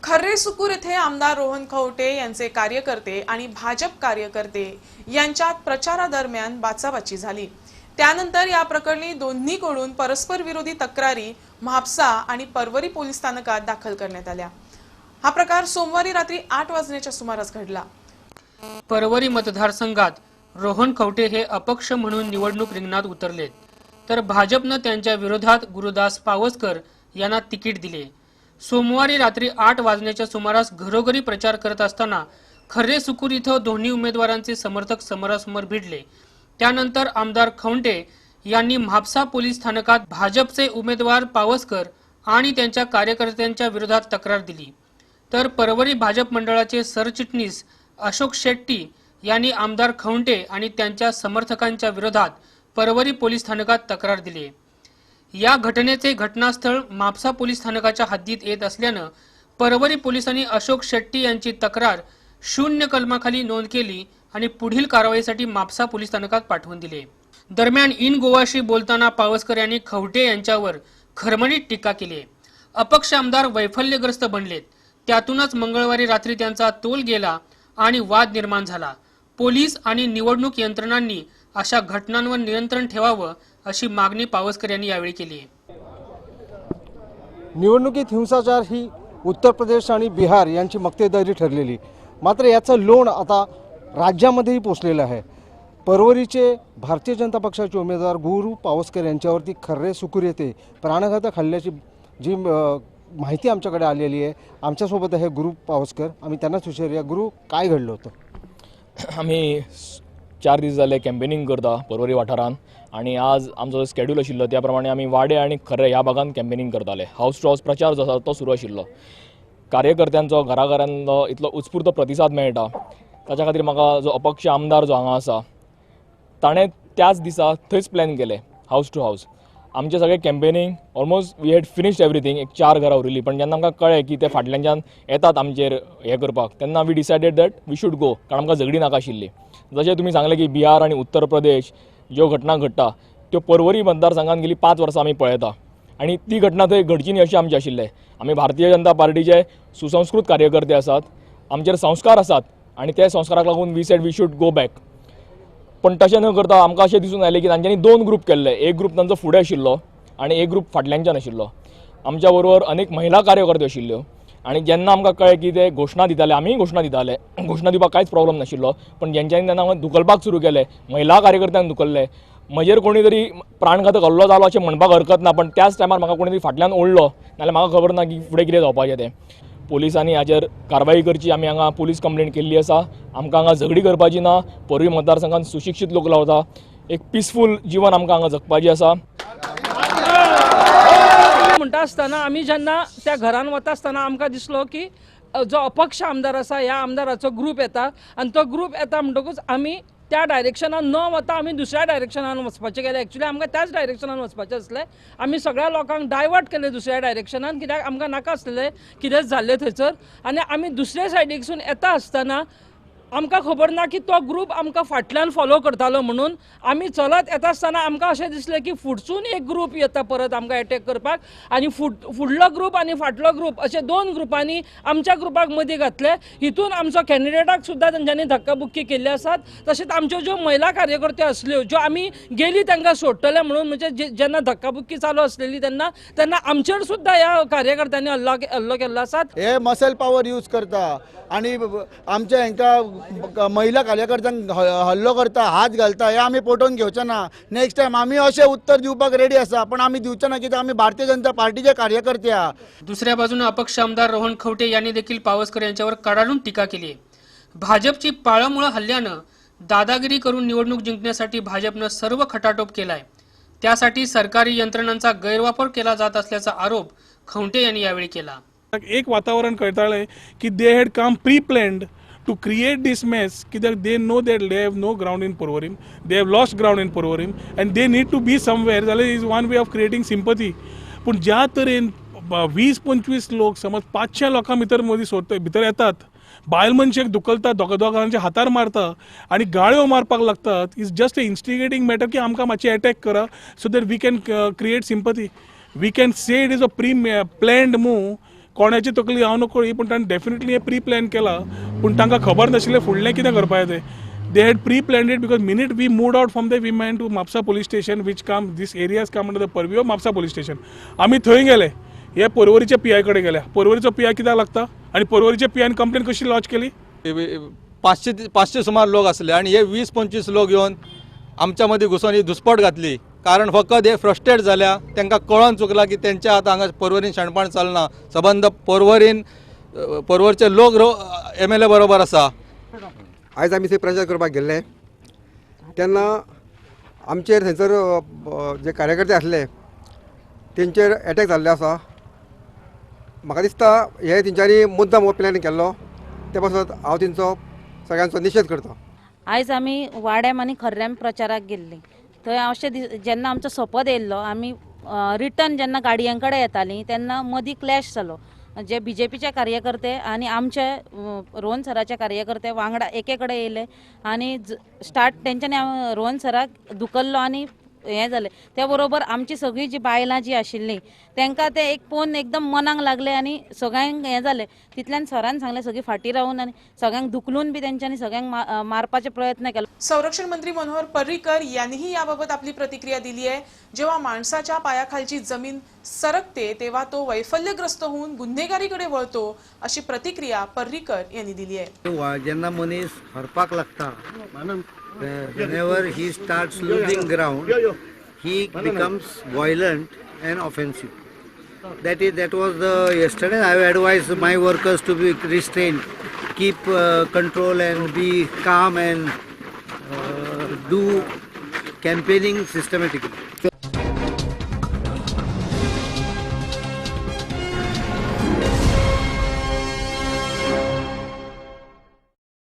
खर्रेसुकूर येथे आमदार रोहन खवटे यांचे कार्यकर्ते आणि भाजप कार्यकर्ते यांच्यात प्रचारादरम्यान बाचाबाची झाली। त्यानंतर या प्रकरणी दोन्हीकडून परस्पर विरोधी तक्रारी म्हापसा आणि परवरी पोलीस स्थानकात दाखल करण्यात आल्या। हा प्रकार सोमवारी रात्री 8 वाजण्याच्या सुमारास घडला। परवरी मतदारसंघात रोहन खवटे हे अपक्ष म्हणून निवडणूक रिंगणात उतरलेत, तर भाजपने त्यांच्या विरोधात गुरुदास पावसकर यांना तिकीट दिले। सोमवारी रात्री 8 वाजण्याच्या सुमारास घरोघरी प्रचार करत असताना खर्रेसुकूर इथं दोन्ही उमेदवारांचे समर्थक समोरासमोर भिडले। त्यानंतर आमदार खवटे यांनी म्हापसा पोलीस स्थानकात भाजपचे उमेदवार पावसकर आणि त्यांच्या कार्यकर्त्यांच्या विरोधात तक्रार दिली, तर परवरी भाजप मंडळाचे सरचिटणीस अशोक शेट्टी यांनी आमदार खवटे आणि त्यांच्या समर्थकांच्या विरोधात परवरी पोलीस स्थानकात तक्रार दिली। या घटनेचे घटनास्थळ म्हापसा पोलीस स्थानकाच्या हद्दीत येत असल्याने परवरी पोलिसांनी अशोक शेट्टी यांची तक्रार 0 कलमाखाली नोंद केली आणि पुढील कारवाईसाठी म्हापसा पोलीस स्थानकात पाठवून दिले। दरम्यान इन गोवाशी बोलताना पावसकर यांनी खवटे यांच्यावर खरमरीत टीका केली। अपक्ष आमदार वैफल्यग्रस्त बनलेत, त्यातूनच मंगळवारी रात्री त्यांचा तोल गेला आणि वाद निर्माण झाला। पोलीस आणि निवडणूक यंत्रणांनी अशा घटनांवर नियंत्रण ठेवावं अशी मागणी पावसकर यांनी यावेळी केली। निवडणुकीत हिंसाचार ही उत्तर प्रदेश आणि बिहार यांची मक्तेदारी ठरलेली, मात्र याचं लोण आता राज्यामध्येही पोचलेलं आहे। परवरीचे भारतीय जनता पक्षाचे उमेदवार गुरु पावसकर यांच्यावरती खर्रेसुकूर येथे प्राणघातक हल्ल्याची जी माहिती आमच्याकडे आलेली आहे। आमच्यासोबत आहे गुरु पावसकर, आम्ही त्यांनाच विचारूया, गुरु काय घडलं होतं? आम्ही 4 दीस जाले कॅम्पेनिंग करता परवरी वाठारान आणि आज आमचो स्केड्यूल आशिल्लो त्या प्रमाणे आमी वाडे आणि खर्रे ह्या भागात कॅम्पेनिंग करताले। हाऊस टू हाऊस प्रचार जो आसा तो सुरू आशिल्लो। कार्यकर्त्यांचो घराघरांतलो इतलो उत्स्फूर्त प्रतिसाद मेळटा, ताच्या खातीर म्हाका जो अपक्ष आमदार जो हांगा आसा ताणें त्याच दिसा थंयच प्लॅन केले हाऊस टू हाऊस। आमचे सगळे campaigning almost we had finished everything. एक 4 घरां उरिल्लीं, पण जेन्ना आमकां कळ्ळें की ते फाटल्यानच्यान येतात आमचेर हे करपाक, तेन्ना we decided that we should go, कारण आमकां झगडी नाका आशिल्ली। जशें तुमी सांगलें की बिहार आणि उत्तर प्रदेश ज्यो घटना घडटा त्यो परवरी मतदारसंघात गेली 5 वर्सां आमी पळयता आणि ती घटना थंय घडची न्ही अशें आमचें आशिल्लें। आमी भारतीय जनता पार्टीचे सुसंस्कृत कार्यकर्ते आसात, आमचेर संस्कार आसात आणि त्या संस्काराक लागून we said we should go back. पण तशें न करता आमकां अशें दिसून आयलें की तांच्यांनी 2 ग्रूप केल्ले। एक ग्रूप तांचो फुडें आशिल्लो आणि एक ग्रूप फाटल्यानच्यान आशिल्लो। आमच्या बरोबर अनेक महिला कार्यकर्त्यो आशिल्ल्यो आणि जेन्ना आमकां कळ्ळें की ते घोशणा दिताले, आमी घोशणा दिताले, घोशणा दिवपाक कांयच प्रॉब्लम नाशिल्लो, पण जेंच्यांनी तेन्ना धुकलपाक सुरू केलें, महिला कार्यकर्त्यांक धुकल्ले, म्हजेर कोणी तरी प्राणघातक हल्लो जालो अशें म्हणपाक हरकत ना, पण त्याच टायमार म्हाका कोणी तरी फाटल्यान ओडलो, नाल्यार म्हाका खबर ना की फुडें कितें जावपाचें तें। पोलिसांनी हाचेर कारवाई करची, आमी हांगा पुलीस कंप्लेंट केल्ली आसा। आमकां हांगा झगडी करपाची ना, परवी मतदारसंघात सुशिक्षीत लोक रावता, एक पीसफूल जीवन आमकां हांगा जगपाचें आसा। म्हणटा आसतना आमी जेन्ना त्या घरान वता आसतना आमकां दिसलो की जो अपक्ष आमदार आसा ह्या आमदाराचो ग्रूप येता आनी तो ग्रूप येता म्हणटकूच आमी त्या डायरेक्शनान न वता आमी दुसऱ्या डायरेक्शनान वचपाचें गेले। एक्चुअली आमकां त्याच डायरेक्शनान वचपाचें आसलें, आमी सगळ्या लोकांक डायवर्ट केलें दुसऱ्या डायरेक्शनान, कित्याक आमकां नाका आसलें कितेंच जाल्लें थंयसर। आनी आमी दुसरे सायडीकसून येता आसतना आमकां खबर ना की तो ग्रूप आमकां फाटल्यान फॉलो करतालो म्हणून। आमी चलत येता आसतना आमकां अशें दिसलें की फुडसून एक ग्रूप येता परत आमकां अटॅक करपाक, आनी फुडलो ग्रूप आनी फाटलो ग्रूप अशे 2 ग्रुपांनी आमच्या ग्रुपाक मदीं घातले। हितून आमचो कॅन्डिडेटाक सुद्दां तेंच्यांनी धक्काबुक्की केल्ली आसात। तशेंच आमच्यो ज्यो महिला कार्यकर्त्यो आसल्यो ज्यो आमी गेली तांकां सोडटले म्हणून, म्हणजे जेन्ना धक्काबुक्की चालू आसलेली तेन्ना आमचेर सुद्दां ह्या कार्यकर्त्यांनी हल्लो केल्लो आसा। हे मसल पॉवर यूज करता आणि आमच्या हांकां महिला कार्यकर्त्यांक हल्लो करता, हात घालता, हे आमी पटोवन घेवचे ना। नेक्स्ट टायम आमी अशें उत्तर दिवपाक रेडी आसा, पण आमी दिवचे ना, कित्याक आमी भारतीय जनता पार्टीचे कार्यकर्ते आहा। दुसऱ्या बाजूने अपक्ष आमदार रोहन खवटे यांनी देखील पावसकर यांच्यावर कडाडून टीका केली। भाजपची पाळमुळं हल्ल्यानं दादागिरी करून निवडणूक जिंकण्यासाठी भाजपनं सर्व खटाटोप केलाय, त्यासाठी सरकारी यंत्रणांचा गैरवापर केला जात असल्याचा आरोप खवटे यांनी यावेळी केला। एक वातावरण कळटालें की they had come pre planned to create this mess, कित्याक they know that they have no ground in Porvorim, they have lost ground in Porvorim and they need to be somewhere. जाल्यार is one way of creating sympathy. पूण ज्या तरेन 20-25 लोक समज 500 लोकां भितर येतात, बायल मनशेक धुकलतात, दोगांच्या हातार मारता आणि गाळ्यो मारपाक लागतात, is just a instigating matter की आमकां मातशें अटॅक करा so that we can create sympathy. We can say it is a pre planned move. कोणाची तकली हांव नको कळ्ळी पूण ताणें डेफिनेटली हे प्री प्लॅन केला पूण तांकां खबर नाशिल्लें फुडलें कितें करपाक तें they had pre-planned it because minute we moved out from there we went to Mapsa police station which come this areas come under the purview of Mapsa police station आम्ही थंय गेले हे पर्वरीच्या पी आय कडे गेले पर्वरीचो P I कित्याक लागता आणि पर्वरीच्या P ion complain कशी लॉन्च केली 500 सुमार लोक असले आणि हे 20-25 लोक येऊन आमच्या मध्ये घुसून ही घुसपट घातली कारण फकत हे फ्रस्ट्रेट झाल्या तांकां कळोन चुकला की तेंच्या आतां हांगा पर्वरीन शाणपण चलना सबंद पर्वरचे लोक MLA बरोबर आसा आयज आमी थंय प्रचार करपाक गेल्ले तेन्ना आमचेर थंयसर जे कार्यकर्ते आसले तेंचेर एटॅक जाल्ले आसा म्हाका दिसता हे तेंच्यांनी मुद्दाम हो प्लॅन केल्लो ते पासत हांव तेंचो सगळ्यांचो निशेध करता आयज आमी वाड्याम आनी खर्ऱ्याम प्रचाराक गेल्ली थंय अशें जेन्ना आमचो सोंपत येयल्लो आमी रिटर्न जेन्ना गाडयां कडेन येतालीं तेन्ना मदीं क्लॅश जालो जे BJPचे कार्यकर्ते आनी आमचे रोहन सराचे कार्यकर्ते वांगडा एके कडेन येयले आनी स्टार्ट तेंच्यांनी रोहन सराक धुकल्लो आनी हें जालें त्या बरोबर आमची सगळीं जी बायलां जी आशिल्लीं तांकां ते एक पोवन एकदम मनाक लागले आनी सगळ्यांक हें जालें तितल्यान सरान सांगलें सगळीं फाटीं रावून आनी सगळ्यांक धुकलून बी तेंच्यांनी सगळ्यांक मारपाचे प्रयत्न केलो संरक्षण मंत्री मनोहर पर्रीकर यांनीही याबाबत आपली प्रतिक्रिया दिली आहे जेव्हा माणसाच्या पायाखालची जमीन सरकते तेव्हा तो वैफल्यग्रस्त होऊन गुन्हेगारीकडे वळतो अशी प्रतिक्रिया पर्रीकर यांनी दिली आहे जेन्ना मनीस हरपाक लागता whenever he starts losing ground he becomes violent and offensive that was yesterday I advised my workers to be restrained keep control and be calm and do campaigning systematically.